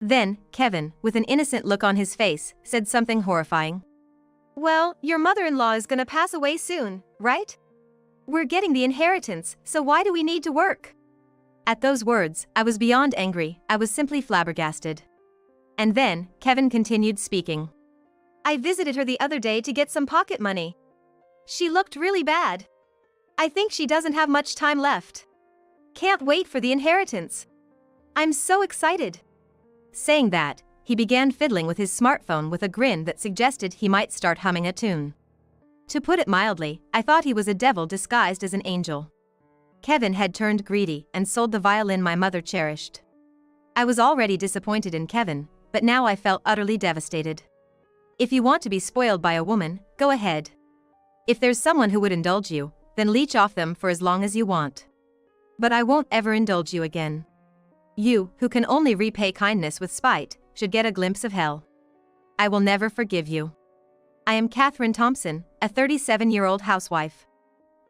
Then, Kevin, with an innocent look on his face, said something horrifying. Well, your mother-in-law is gonna pass away soon, right? We're getting the inheritance, so why do we need to work? At those words, I was beyond angry, I was simply flabbergasted. And then, Kevin continued speaking. I visited her the other day to get some pocket money. She looked really bad. I think she doesn't have much time left. Can't wait for the inheritance. I'm so excited. Saying that, he began fiddling with his smartphone with a grin that suggested he might start humming a tune. To put it mildly, I thought he was a devil disguised as an angel. Kevin had turned greedy and sold the violin my mother cherished. I was already disappointed in Kevin, but now I felt utterly devastated. If you want to be spoiled by a woman, go ahead. If there's someone who would indulge you, then leech off them for as long as you want. But I won't ever indulge you again. You, who can only repay kindness with spite, should get a glimpse of hell. I will never forgive you. I am Catherine Thompson, a 37-year-old housewife.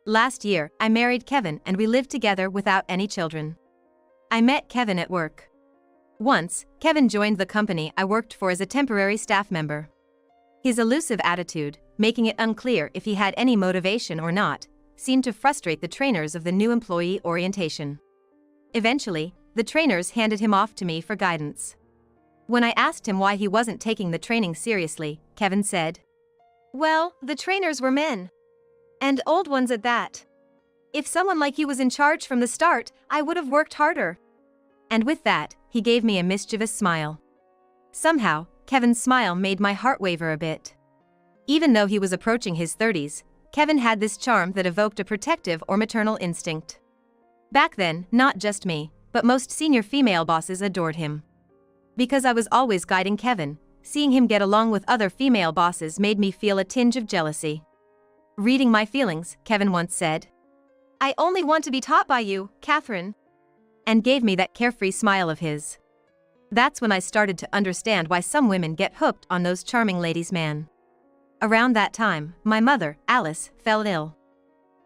Last year, I married Kevin and we lived together without any children. I met Kevin at work. Once, Kevin joined the company I worked for as a temporary staff member. His elusive attitude, making it unclear if he had any motivation or not, seemed to frustrate the trainers of the new employee orientation. Eventually, the trainers handed him off to me for guidance. When I asked him why he wasn't taking the training seriously, Kevin said, Well, the trainers were men. And old ones at that. If someone like you was in charge from the start, I would have worked harder. And with that, he gave me a mischievous smile. Somehow, Kevin's smile made my heart waver a bit. Even though he was approaching his 30s, Kevin had this charm that evoked a protective or maternal instinct. Back then, not just me, but most senior female bosses adored him. Because I was always guiding Kevin, seeing him get along with other female bosses made me feel a tinge of jealousy. Reading my feelings, Kevin once said, I only want to be taught by you, Catherine. And gave me that carefree smile of his. That's when I started to understand why some women get hooked on those charming ladies' man. Around that time, my mother, Alice, fell ill.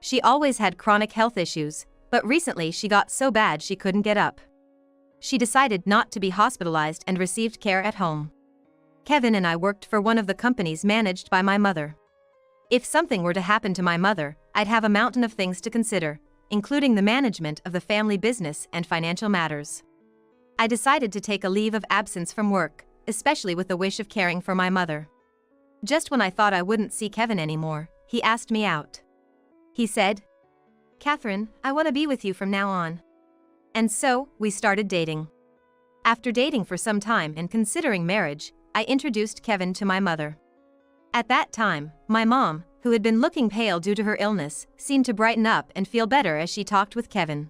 She always had chronic health issues, but recently she got so bad she couldn't get up. She decided not to be hospitalized and received care at home. Kevin and I worked for one of the companies managed by my mother. If something were to happen to my mother, I'd have a mountain of things to consider, including the management of the family business and financial matters. I decided to take a leave of absence from work, especially with the wish of caring for my mother. Just when I thought I wouldn't see Kevin anymore, he asked me out. He said, Catherine, I want to be with you from now on. And so, we started dating. After dating for some time and considering marriage, I introduced Kevin to my mother. At that time, my mom, who had been looking pale due to her illness, seemed to brighten up and feel better as she talked with Kevin.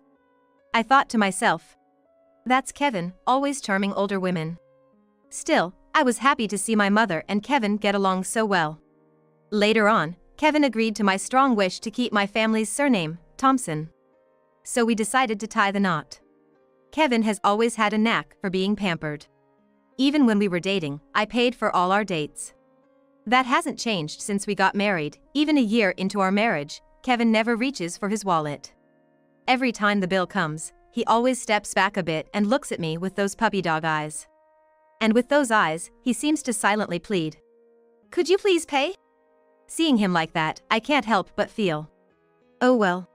I thought to myself, that's Kevin, always charming older women. Still, I was happy to see my mother and Kevin get along so well. Later on, Kevin agreed to my strong wish to keep my family's surname, Thompson. So we decided to tie the knot. Kevin has always had a knack for being pampered. Even when we were dating, I paid for all our dates. That hasn't changed since we got married. Even a year into our marriage, Kevin never reaches for his wallet. Every time the bill comes, he always steps back a bit and looks at me with those puppy dog eyes. And with those eyes, he seems to silently plead. Could you please pay? Seeing him like that, I can't help but feel. Oh well.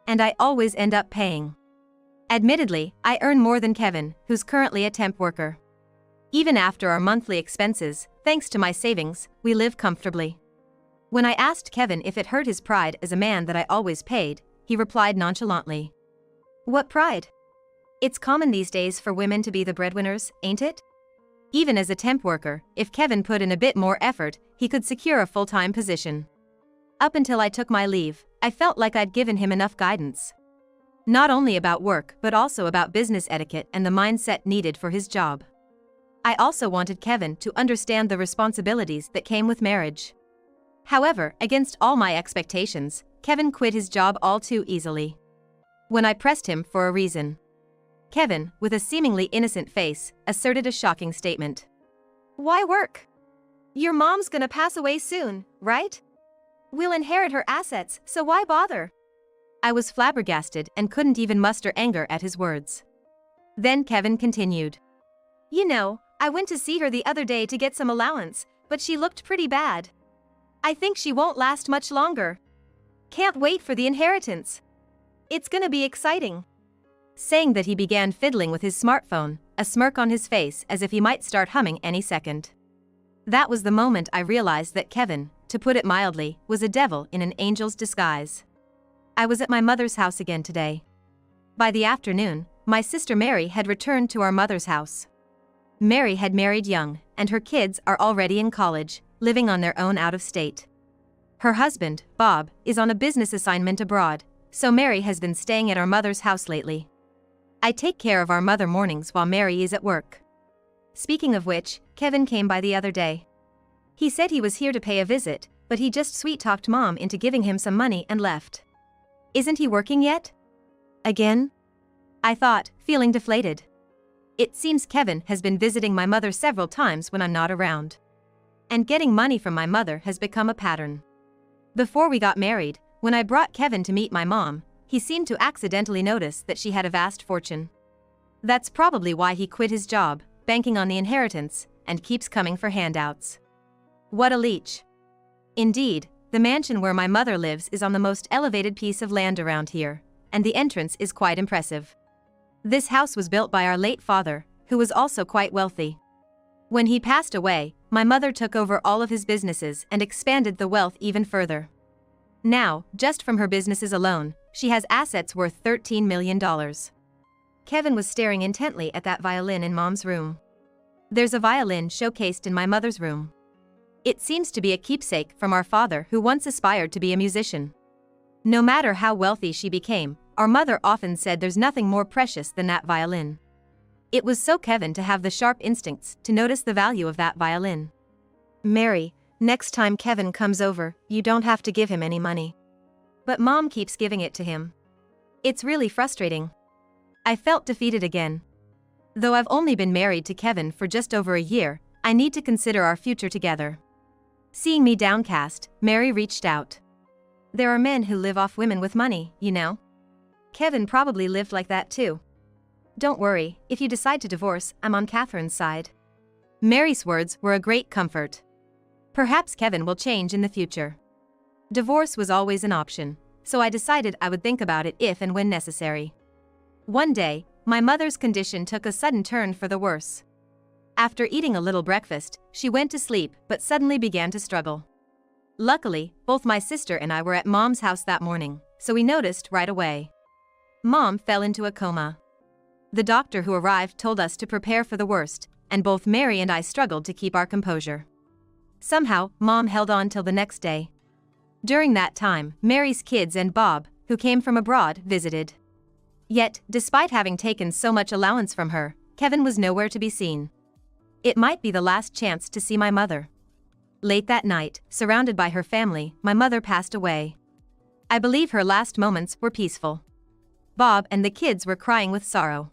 And I always end up paying. Admittedly, I earn more than Kevin, who's currently a temp worker. Even after our monthly expenses, thanks to my savings, we live comfortably. When I asked Kevin if it hurt his pride as a man that I always paid, he replied nonchalantly. What pride? It's common these days for women to be the breadwinners, ain't it? Even as a temp worker, if Kevin put in a bit more effort, he could secure a full-time position. Up until I took my leave, I felt like I'd given him enough guidance. Not only about work but also about business etiquette and the mindset needed for his job. I also wanted Kevin to understand the responsibilities that came with marriage. However, against all my expectations, Kevin quit his job all too easily. When I pressed him for a reason, Kevin, with a seemingly innocent face, asserted a shocking statement. Why work? Your mom's gonna pass away soon, right? We'll inherit her assets, so why bother? I was flabbergasted and couldn't even muster anger at his words. Then Kevin continued. You know, I went to see her the other day to get some allowance, but she looked pretty bad. I think she won't last much longer. Can't wait for the inheritance. It's gonna be exciting." Saying that, he began fiddling with his smartphone, a smirk on his face as if he might start humming any second. That was the moment I realized that Kevin, to put it mildly, was a devil in an angel's disguise. I was at my mother's house again today. By the afternoon, my sister Mary had returned to our mother's house. Mary had married young, and her kids are already in college, living on their own out of state. Her husband, Bob, is on a business assignment abroad, so Mary has been staying at our mother's house lately. I take care of our mother mornings while Mary is at work. Speaking of which, Kevin came by the other day. He said he was here to pay a visit, but he just sweet-talked Mom into giving him some money and left. Isn't he working yet? Again? I thought, feeling deflated. It seems Kevin has been visiting my mother several times when I'm not around. And getting money from my mother has become a pattern. Before we got married, when I brought Kevin to meet my mom, he seemed to accidentally notice that she had a vast fortune. That's probably why he quit his job, banking on the inheritance, and keeps coming for handouts. What a leech. Indeed, the mansion where my mother lives is on the most elevated piece of land around here, and the entrance is quite impressive. This house was built by our late father, who was also quite wealthy. When he passed away, my mother took over all of his businesses and expanded the wealth even further. Now, just from her businesses alone, she has assets worth $13 million. Kevin was staring intently at that violin in Mom's room. There's a violin showcased in my mother's room. It seems to be a keepsake from our father, who once aspired to be a musician. No matter how wealthy she became, our mother often said there's nothing more precious than that violin. It was so Kevin to have the sharp instincts to notice the value of that violin. "Mary, next time Kevin comes over, you don't have to give him any money." But Mom keeps giving it to him. It's really frustrating. I felt defeated again. Though I've only been married to Kevin for just over a year, I need to consider our future together. Seeing me downcast, Mary reached out. "There are men who live off women with money, you know. Kevin probably lived like that too. Don't worry, if you decide to divorce, I'm on Catherine's side." Mary's words were a great comfort. Perhaps Kevin will change in the future. Divorce was always an option, so I decided I would think about it if and when necessary. One day, my mother's condition took a sudden turn for the worse. After eating a little breakfast, she went to sleep but suddenly began to struggle. Luckily, both my sister and I were at Mom's house that morning, so we noticed right away. Mom fell into a coma. The doctor who arrived told us to prepare for the worst, and both Mary and I struggled to keep our composure. Somehow, Mom held on till the next day. During that time, Mary's kids and Bob, who came from abroad, visited. Yet, despite having taken so much allowance from her, Kevin was nowhere to be seen. It might be the last chance to see my mother. Late that night, surrounded by her family, my mother passed away. I believe her last moments were peaceful. Bob and the kids were crying with sorrow.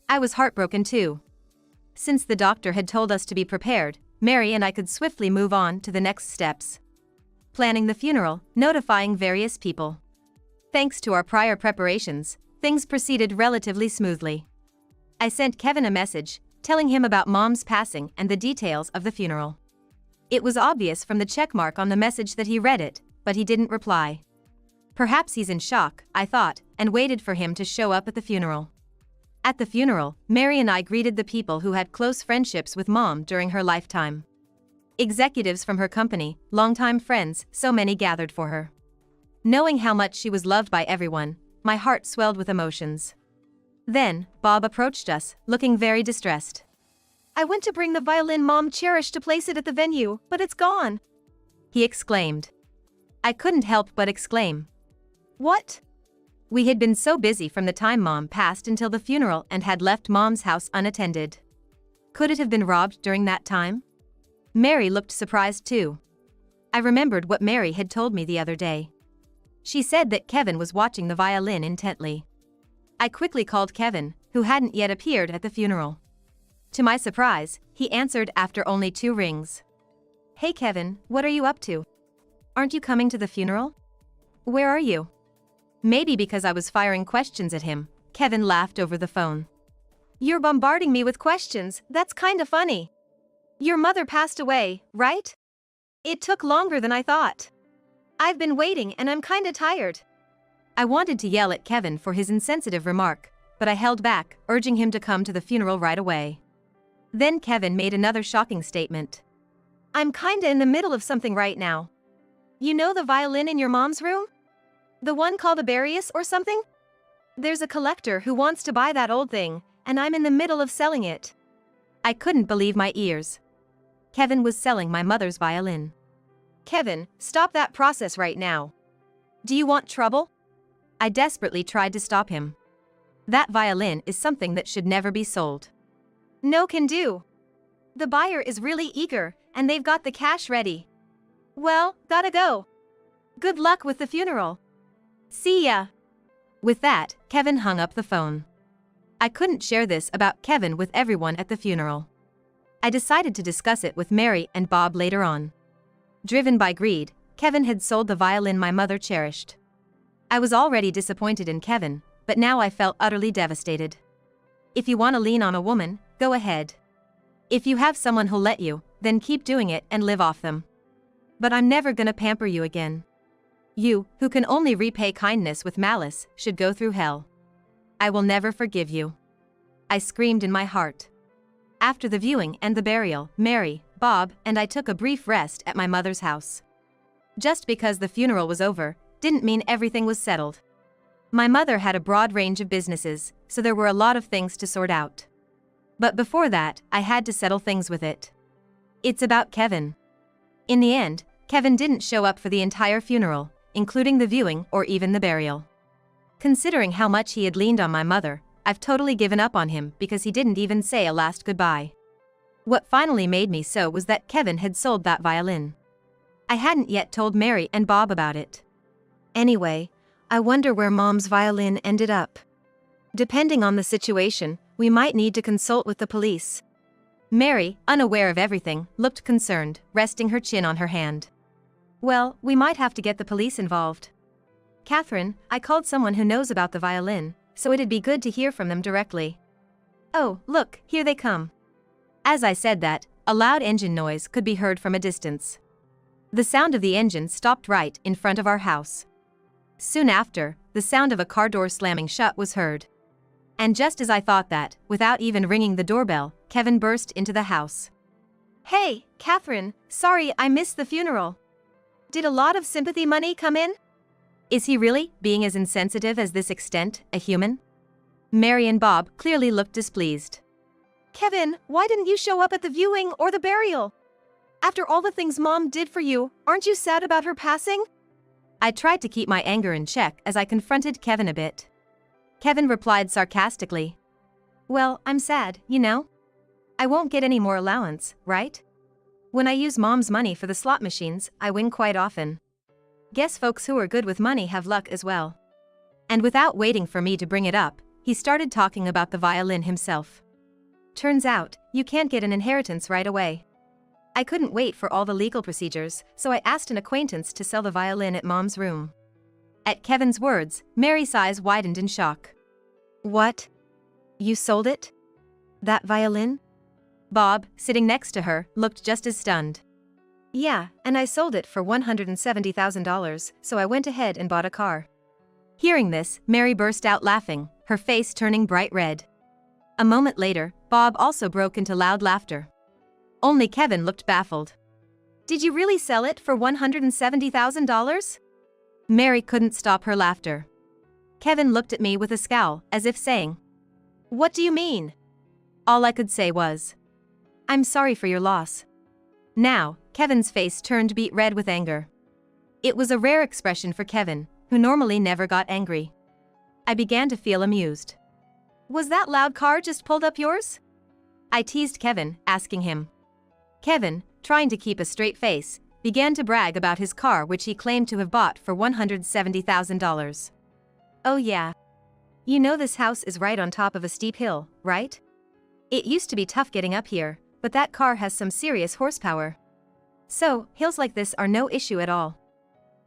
I was heartbroken too. Since the doctor had told us to be prepared, Mary and I could swiftly move on to the next steps. Planning the funeral, notifying various people. Thanks to our prior preparations, things proceeded relatively smoothly. I sent Kevin a message, telling him about Mom's passing and the details of the funeral. It was obvious from the checkmark on the message that he read it, but he didn't reply. Perhaps he's in shock, I thought, and waited for him to show up at the funeral. At the funeral, Mary and I greeted the people who had close friendships with Mom during her lifetime. Executives from her company, longtime friends, so many gathered for her. Knowing how much she was loved by everyone, my heart swelled with emotions. Then, Bob approached us, looking very distressed. "I went to bring the violin Mom cherished to place it at the venue, but it's gone," he exclaimed. I couldn't help but exclaim. "What?" We had been so busy from the time Mom passed until the funeral and had left Mom's house unattended. Could it have been robbed during that time? Mary looked surprised too. I remembered what Mary had told me the other day. She said that Kevin was watching the violin intently. I quickly called Kevin, who hadn't yet appeared at the funeral. To my surprise, he answered after only 2 rings. "Hey Kevin, what are you up to? Aren't you coming to the funeral? Where are you?" Maybe because I was firing questions at him, Kevin laughed over the phone. You're bombarding me with questions, that's kinda funny. Your mother passed away, right? It took longer than I thought. I've been waiting and I'm kinda tired. I wanted to yell at Kevin for his insensitive remark, but I held back, urging him to come to the funeral right away. Then Kevin made another shocking statement. I'm kinda in the middle of something right now. You know the violin in your mom's room? The one called a Barius or something? There's a collector who wants to buy that old thing, and I'm in the middle of selling it. I couldn't believe my ears. Kevin was selling my mother's violin. Kevin, stop that process right now. Do you want trouble? I desperately tried to stop him. That violin is something that should never be sold. No can do. The buyer is really eager, and they've got the cash ready. Well, gotta go. Good luck with the funeral. See ya. With that, Kevin hung up the phone. I couldn't share this about Kevin with everyone at the funeral. I decided to discuss it with Mary and Bob later on. Driven by greed, Kevin had sold the violin my mother cherished. I was already disappointed in Kevin, but now I felt utterly devastated. If you want to lean on a woman, go ahead. If you have someone who'll let you, then keep doing it and live off them. But I'm never gonna pamper you again. You, who can only repay kindness with malice, should go through hell. I will never forgive you. I screamed in my heart. After the viewing and the burial, Mary, Bob, and I took a brief rest at my mother's house. Just because the funeral was over, didn't mean everything was settled. My mother had a broad range of businesses, so there were a lot of things to sort out. But before that, I had to settle things with it. It's about Kevin. In the end, Kevin didn't show up for the entire funeral, including the viewing or even the burial. Considering how much he had leaned on my mother, I've totally given up on him because he didn't even say a last goodbye. What finally made me so was that Kevin had sold that violin. I hadn't yet told Mary and Bob about it. Anyway, I wonder where Mom's violin ended up. Depending on the situation, we might need to consult with the police. Mary, unaware of everything, looked concerned, resting her chin on her hand. Well, we might have to get the police involved. Catherine, I called someone who knows about the violin, so it'd be good to hear from them directly. Oh, look, here they come. As I said that, a loud engine noise could be heard from a distance. The sound of the engine stopped right in front of our house. Soon after, the sound of a car door slamming shut was heard. And just as I thought that, without even ringing the doorbell, Kevin burst into the house. Hey, Catherine, sorry I missed the funeral. Did a lot of sympathy money come in? Is he really, being as insensitive as this extent, a human? Mary and Bob clearly looked displeased. Kevin, why didn't you show up at the viewing or the burial? After all the things Mom did for you, aren't you sad about her passing? I tried to keep my anger in check as I confronted Kevin a bit. Kevin replied sarcastically. Well, I'm sad, you know? I won't get any more allowance, right? When I use Mom's money for the slot machines, I win quite often. Guess folks who are good with money have luck as well. And without waiting for me to bring it up, he started talking about the violin himself. Turns out, you can't get an inheritance right away. I couldn't wait for all the legal procedures, so I asked an acquaintance to sell the violin at Mom's room. At Kevin's words, Mary's eyes widened in shock. What? You sold it? That violin? Bob, sitting next to her, looked just as stunned. Yeah, and I sold it for $170,000, so I went ahead and bought a car. Hearing this, Mary burst out laughing, her face turning bright red. A moment later, Bob also broke into loud laughter. Only Kevin looked baffled. Did you really sell it for $170,000? Mary couldn't stop her laughter. Kevin looked at me with a scowl, as if saying, What do you mean? All I could say was, I'm sorry for your loss. Now, Kevin's face turned beet red with anger. It was a rare expression for Kevin, who normally never got angry. I began to feel amused. Was that loud car just pulled up yours? I teased Kevin, asking him. Kevin, trying to keep a straight face, began to brag about his car which he claimed to have bought for $170,000. Oh yeah. You know this house is right on top of a steep hill, right? It used to be tough getting up here, but that car has some serious horsepower. So, hills like this are no issue at all.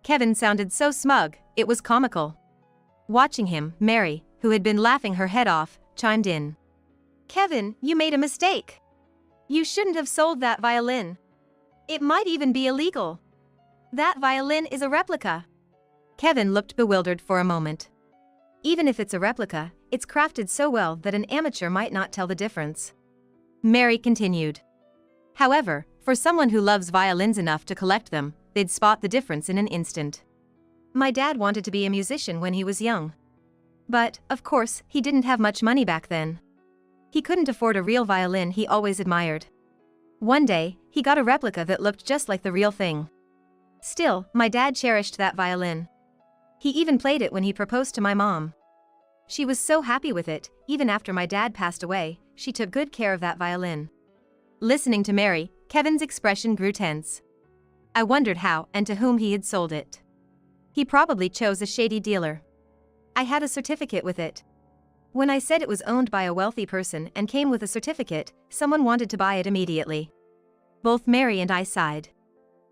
Kevin sounded so smug, it was comical. Watching him, Mary, who had been laughing her head off, chimed in. Kevin, you made a mistake. You shouldn't have sold that violin. It might even be illegal. That violin is a replica. Kevin looked bewildered for a moment. Even if it's a replica, it's crafted so well that an amateur might not tell the difference. Mary continued. However, for someone who loves violins enough to collect them, they'd spot the difference in an instant. My dad wanted to be a musician when he was young. But, of course, he didn't have much money back then. He couldn't afford a real violin he always admired. One day, he got a replica that looked just like the real thing. Still, my dad cherished that violin. He even played it when he proposed to my mom. She was so happy with it, even after my dad passed away, she took good care of that violin. Listening to Mary, Kevin's expression grew tense. I wondered how and to whom he had sold it. He probably chose a shady dealer. I had a certificate with it. When I said it was owned by a wealthy person and came with a certificate, someone wanted to buy it immediately. Both Mary and I sighed.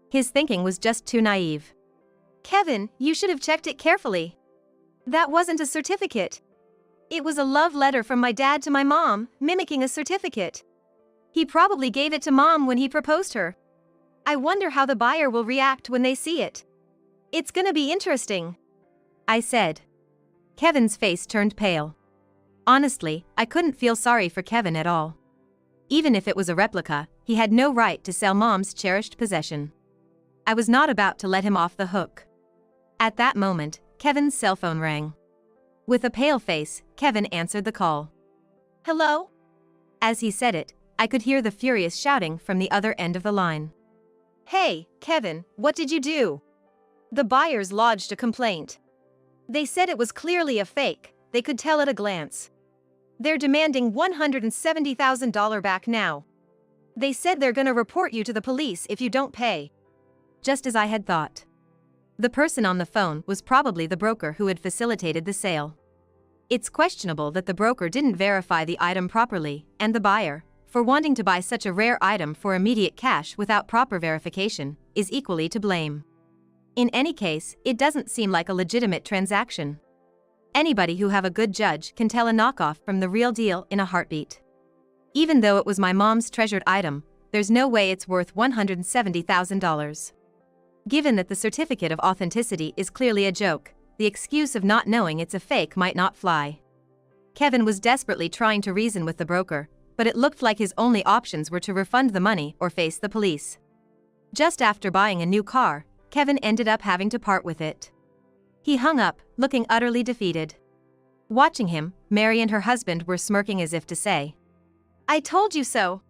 His thinking was just too naive. Kevin, you should have checked it carefully. That wasn't a certificate. It was a love letter from my dad to my mom, mimicking a certificate. He probably gave it to Mom when he proposed her. I wonder how the buyer will react when they see it. It's gonna be interesting, I said. Kevin's face turned pale. Honestly, I couldn't feel sorry for Kevin at all. Even if it was a replica, he had no right to sell Mom's cherished possession. I was not about to let him off the hook. At that moment, Kevin's cell phone rang. With a pale face, Kevin answered the call. Hello? As he said it, I could hear the furious shouting from the other end of the line. Hey, Kevin, what did you do? The buyers lodged a complaint. They said it was clearly a fake, they could tell at a glance. They're demanding $170,000 back now. They said they're gonna report you to the police if you don't pay. Just as I had thought. The person on the phone was probably the broker who had facilitated the sale. It's questionable that the broker didn't verify the item properly, and the buyer, for wanting to buy such a rare item for immediate cash without proper verification, is equally to blame. In any case, it doesn't seem like a legitimate transaction. Anybody who have a good judge can tell a knockoff from the real deal in a heartbeat. Even though it was my mom's treasured item, there's no way it's worth $170,000. Given that the certificate of authenticity is clearly a joke, the excuse of not knowing it's a fake might not fly. Kevin was desperately trying to reason with the broker, but it looked like his only options were to refund the money or face the police. Just after buying a new car, Kevin ended up having to part with it. He hung up, looking utterly defeated. Watching him, Mary and her husband were smirking as if to say, I told you so.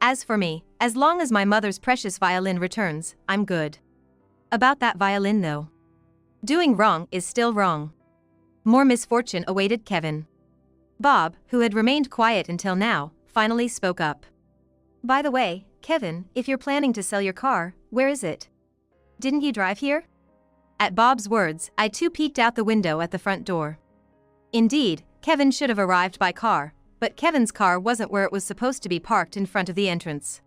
As for me, as long as my mother's precious violin returns, I'm good. About that violin though. Doing wrong is still wrong. More misfortune awaited Kevin. Bob, who had remained quiet until now, finally spoke up. By the way, Kevin, if you're planning to sell your car, where is it? Didn't you drive here? At Bob's words, I too peeked out the window at the front door. Indeed, Kevin should have arrived by car, but Kevin's car wasn't where it was supposed to be parked in front of the entrance.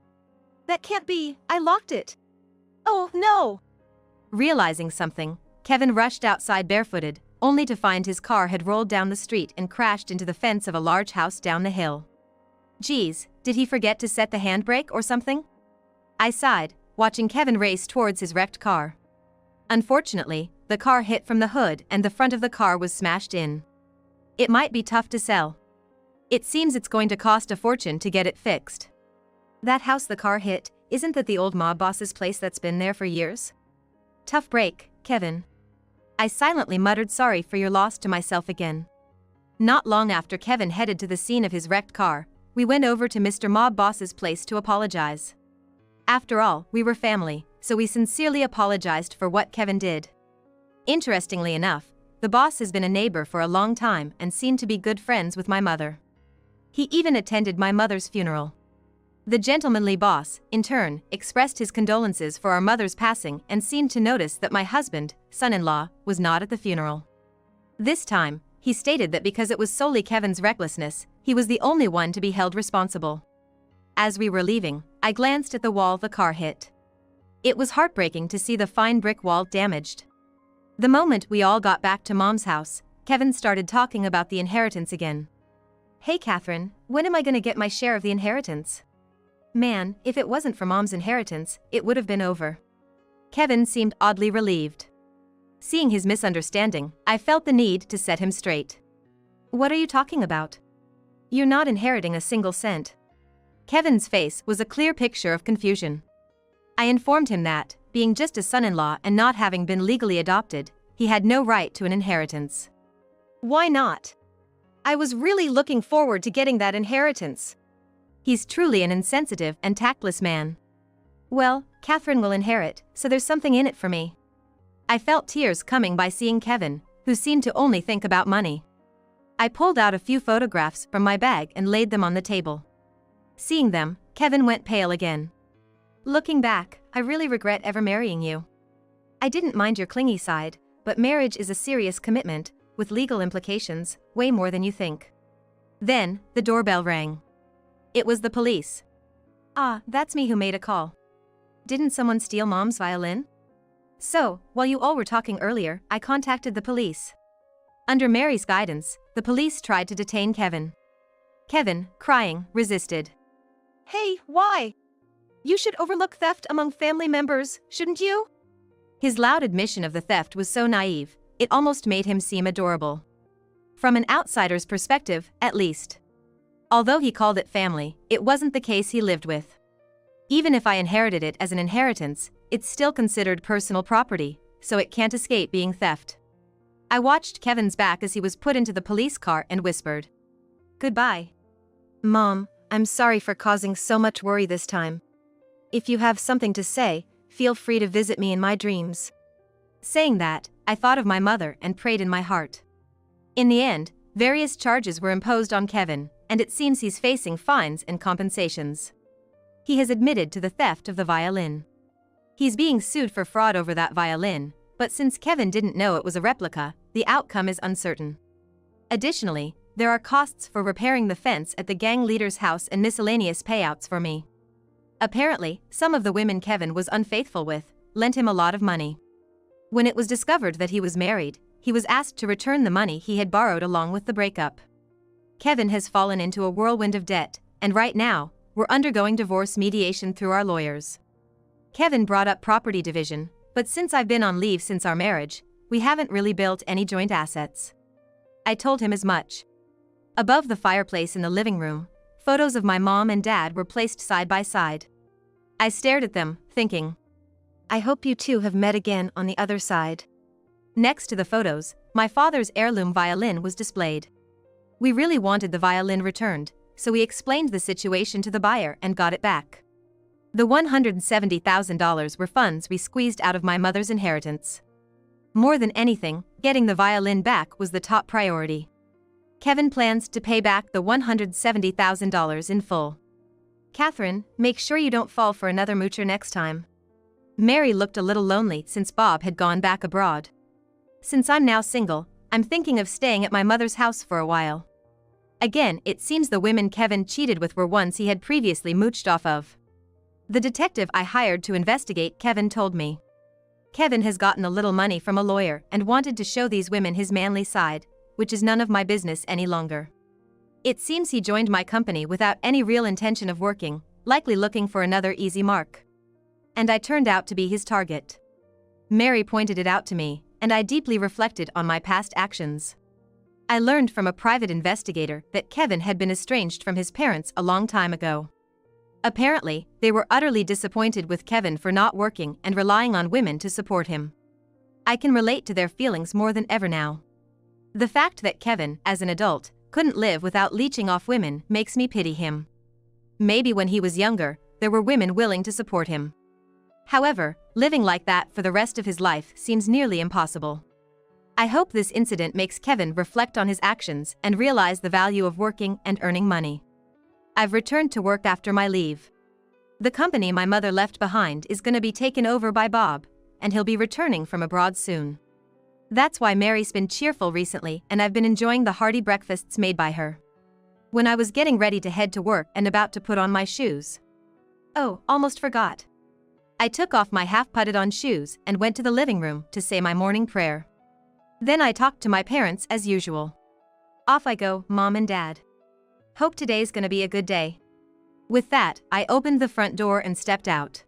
That can't be, I locked it. Oh, no! Realizing something, Kevin rushed outside barefooted, only to find his car had rolled down the street and crashed into the fence of a large house down the hill. Geez, did he forget to set the handbrake or something? I sighed, watching Kevin race towards his wrecked car. Unfortunately, the car hit from the hood and the front of the car was smashed in. It might be tough to sell. It seems it's going to cost a fortune to get it fixed. That house the car hit, isn't that the old mob boss's place that's been there for years? Tough break, Kevin. I silently muttered sorry for your loss to myself again. Not long after Kevin headed to the scene of his wrecked car, we went over to Mr. Mob Boss's place to apologize. After all, we were family, so we sincerely apologized for what Kevin did. Interestingly enough, the boss has been a neighbor for a long time and seemed to be good friends with my mother. He even attended my mother's funeral. The gentlemanly boss, in turn, expressed his condolences for our mother's passing and seemed to notice that my husband, son-in-law, was not at the funeral. This time, he stated that because it was solely Kevin's recklessness, he was the only one to be held responsible. As we were leaving, I glanced at the wall the car hit. It was heartbreaking to see the fine brick wall damaged. The moment we all got back to Mom's house, Kevin started talking about the inheritance again. Hey Catherine, when am I gonna get my share of the inheritance? Man, if it wasn't for Mom's inheritance, it would have been over. Kevin seemed oddly relieved. Seeing his misunderstanding, I felt the need to set him straight. What are you talking about? You're not inheriting a single cent. Kevin's face was a clear picture of confusion. I informed him that, being just a son-in-law and not having been legally adopted, he had no right to an inheritance. Why not? I was really looking forward to getting that inheritance. He's truly an insensitive and tactless man. Well, Catherine will inherit, so there's something in it for me. I felt tears coming by seeing Kevin, who seemed to only think about money. I pulled out a few photographs from my bag and laid them on the table. Seeing them, Kevin went pale again. Looking back, I really regret ever marrying you. I didn't mind your clingy side, but marriage is a serious commitment, with legal implications, way more than you think. Then, the doorbell rang. It was the police. Ah, that's me who made a call. Didn't someone steal Mom's violin? So, while you all were talking earlier, I contacted the police. Under Mary's guidance, the police tried to detain Kevin. Kevin, crying, resisted. Hey, why? You should overlook theft among family members, shouldn't you? His loud admission of the theft was so naive, it almost made him seem adorable. From an outsider's perspective, at least. Although he called it family, it wasn't the case he lived with. Even if I inherited it as an inheritance, it's still considered personal property, so it can't escape being theft. I watched Kevin's back as he was put into the police car and whispered. Goodbye. Mom, I'm sorry for causing so much worry this time. If you have something to say, feel free to visit me in my dreams. Saying that, I thought of my mother and prayed in my heart. In the end, various charges were imposed on Kevin, and it seems he's facing fines and compensations. He has admitted to the theft of the violin. He's being sued for fraud over that violin, but since Kevin didn't know it was a replica, the outcome is uncertain. Additionally, there are costs for repairing the fence at the gang leader's house and miscellaneous payouts for me. Apparently, some of the women Kevin was unfaithful with lent him a lot of money. When it was discovered that he was married, he was asked to return the money he had borrowed along with the breakup. Kevin has fallen into a whirlwind of debt, and right now, we're undergoing divorce mediation through our lawyers. Kevin brought up property division, but since I've been on leave since our marriage, we haven't really built any joint assets. I told him as much. Above the fireplace in the living room, photos of my mom and dad were placed side by side. I stared at them, thinking, I hope you two have met again on the other side. Next to the photos, my father's heirloom violin was displayed. We really wanted the violin returned, so we explained the situation to the buyer and got it back. The $170,000 were funds we squeezed out of my mother's inheritance. More than anything, getting the violin back was the top priority. Kevin plans to pay back the $170,000 in full. Catherine, make sure you don't fall for another moocher next time. Mary looked a little lonely since Bob had gone back abroad. Since I'm now single, I'm thinking of staying at my mother's house for a while. Again, it seems the women Kevin cheated with were ones he had previously mooched off of. The detective I hired to investigate Kevin told me. Kevin has gotten a little money from a lawyer and wanted to show these women his manly side, which is none of my business any longer. It seems he joined my company without any real intention of working, likely looking for another easy mark. And I turned out to be his target. Mary pointed it out to me, and I deeply reflected on my past actions. I learned from a private investigator that Kevin had been estranged from his parents a long time ago. Apparently, they were utterly disappointed with Kevin for not working and relying on women to support him. I can relate to their feelings more than ever now. The fact that Kevin, as an adult, couldn't live without leeching off women makes me pity him. Maybe when he was younger, there were women willing to support him. However, living like that for the rest of his life seems nearly impossible. I hope this incident makes Kevin reflect on his actions and realize the value of working and earning money. I've returned to work after my leave. The company my mother left behind is going to be taken over by Bob, and he'll be returning from abroad soon. That's why Mary's been cheerful recently, and I've been enjoying the hearty breakfasts made by her. When I was getting ready to head to work and about to put on my shoes. Oh, almost forgot. I took off my half-putted-on shoes and went to the living room to say my morning prayer. Then I talked to my parents as usual. Off I go, Mom and Dad. Hope today's gonna be a good day. With that, I opened the front door and stepped out.